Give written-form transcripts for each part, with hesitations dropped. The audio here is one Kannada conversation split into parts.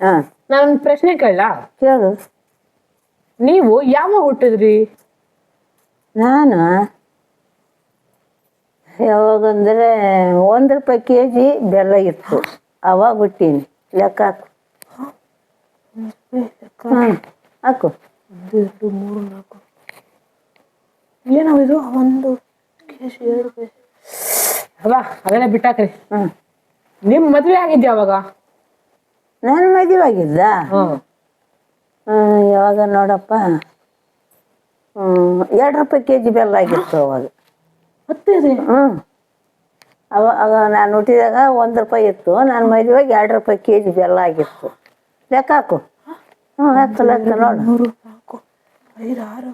ಹಾ ನಾನು ಪ್ರಶ್ನೆ ಕೇಳ ಕೇಳು. ನೀವು ಯಾವಾಗ ಹುಟ್ಟಿದ್ರಿ? ನಾನು ಯಾವಾಗಂದ್ರೆ ₹1 kg ಬೆಲ್ಲ ಇತ್ತು, ಅವಾಗ ಹುಟ್ಟೀನಿ. ಲೆಕ್ಕ ಹಾಕು. ಹಾಕು. 1 2 3 4 ಏನೋ ಇದು 1 kg 2 kg ಅಲ್ಲ ಅದೆಲ್ಲ ಬಿಟ್ಟಾಕ್ರಿ. ನಿಮ್ ಮದ್ವೆ ಆಗಿದ್ದೆ ಯಾವಾಗ? ನಾನು ಮದುವೆ ಆಗಿದ್ದ ಯಾವಾಗ ನೋಡಪ್ಪ, ₹2 kg ಬೆಲ್ಲ ಆಗಿತ್ತು ಅವಾಗ. ಮತ್ತೆ ಅವಾಗ ನಾನು ಹುಟ್ಟಿದಾಗ ₹1 ಇತ್ತು, ನಾನು ಮದುವೆಗೆ ₹2 kg ಬೆಲ್ಲ ಆಗಿತ್ತು. ಲೆಕ್ಕ ಹಾಕು. ಲೆಕ್ಕ ಲೆಕ್ಕ ನೋಡು. 3 4 5 6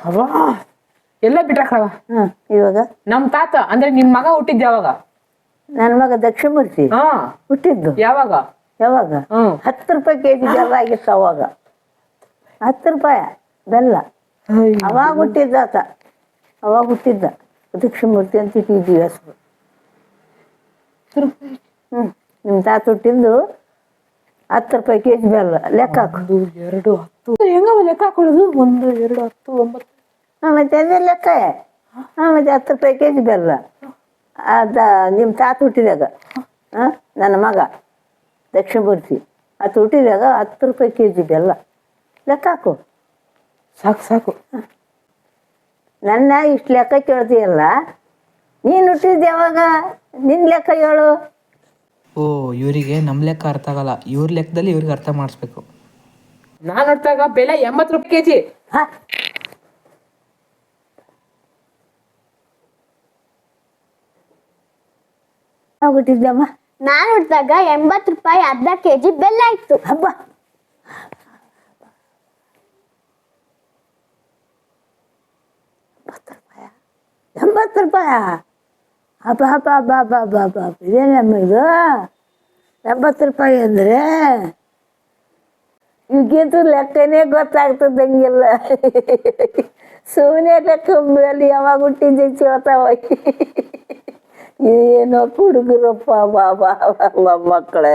ಅವ ಎಲ್ಲ ಬಿಟ್ಟಾಕವ. ಇವಾಗ ನಮ್ ತಾತ ಅಂದ್ರೆ ನಿಮ್ ಮಗ ಹುಟ್ಟಿದ್ದ ಯಾವಾಗ? ನನ್ನ ಮಗ ದಕ್ಷಿಣಮೂರ್ತಿ ಹುಟ್ಟಿದ್ದು ಯಾವಾಗ? ಯಾವಾಗ ₹10 kg ಬೆಲ್ಲ ಆಗಿತ್ತು ಅವಾಗ. ₹10 ಬೆಲ್ಲ ಅವಾಗ ಹುಟ್ಟಿದ್ದ ಆತ. ಅವಾಗ ಹುಟ್ಟಿದ್ದ ದಕ್ಷಿಣಮೂರ್ತಿ ಅಂತ ಇಟ್ಟಿದ್ದೀವಿ ಹೆಸರು. ನಿಮ್ಮ ತಾತ ಹುಟ್ಟಿದ್ದು ₹10 kg ಬೆಲ್ಲ. ಲೆಕ್ಕ ಹಾಕು. 1 2 10 ಹೆಂಗ ಲೆಕ್ಕ ಹಾಕೊಳ್ಳೋದು? 1 2 10 9. ಮತ್ತೆ ಅದೇ ಲೆಕ್ಕ. ಮತ್ತೆ ₹10 kg ಬೆಲ್ಲ ಅದ ನಿಮ್ಮ ತಾತ ಹುಟ್ಟಿದಾಗ. ನನ್ನ ಮಗ ದಕ್ಷಿಣಮೂರ್ತಿ ಆತ ಹುಟ್ಟಿದಾಗ ₹10 kg ಬೆಲ್ಲ. ಲೆಕ್ಕ ಹಾಕು. ಸಾಕು ಸಾಕು. ನನ್ನ ಇಷ್ಟು ಲೆಕ್ಕ ಕೇಳ್ತೀಯಲ್ಲ, ನೀನು ಹುಟ್ಟಿದ್ದು ಯಾವಾಗ? ನಿನ್ನ ಲೆಕ್ಕ ಹೇಳು. ಓ, ಇವರಿಗೆ ನಮ್ಮ ಲೆಕ್ಕ ಅರ್ಥ ಆಗಲ್ಲ, ಇವ್ರ ಲೆಕ್ಕದಲ್ಲಿ ಇವ್ರಿಗೆ ಅರ್ಥ ಮಾಡಿಸ್ಬೇಕು. ನಾನು ಹೊರಟಾಗ ಬೆಲೆ ₹80 kg. ಹುಟ್ಟಿದ್ದಮ್ಮ ನಾನು ಹುಟ್ಟಿದಾಗ ₹80 ಅರ್ಧ kg ಬೆಲ್ಲ ಇತ್ತು. ಹಬ್ಬ ₹80. ಹಬ್ಬ ಹಬ್ಬ ಹಬ್ಬ ಹಬ್ಬ ಹಬ್ಬ ಹಬ್ಬ ಹಬ್ಬ ಇದೇನಮ್ಮ ಇದು? ₹80 ಅಂದರೆ ಈಗಂತೂ ಲೆಕ್ಕನೇ ಗೊತ್ತಾಗ್ತದಂಗಿಲ್ಲ. ಸುಮ್ಮನೆ ಲೆಕ್ಕ ಮೇಲೆ ಯಾವಾಗ ಹುಟ್ಟಿದ್ದೆ ಕೇಳ್ತಾವ. ಏನೋ ಹುಡುಗರಪ್ಪ ಬಾಬಾ ಮಕ್ಕಳೇ.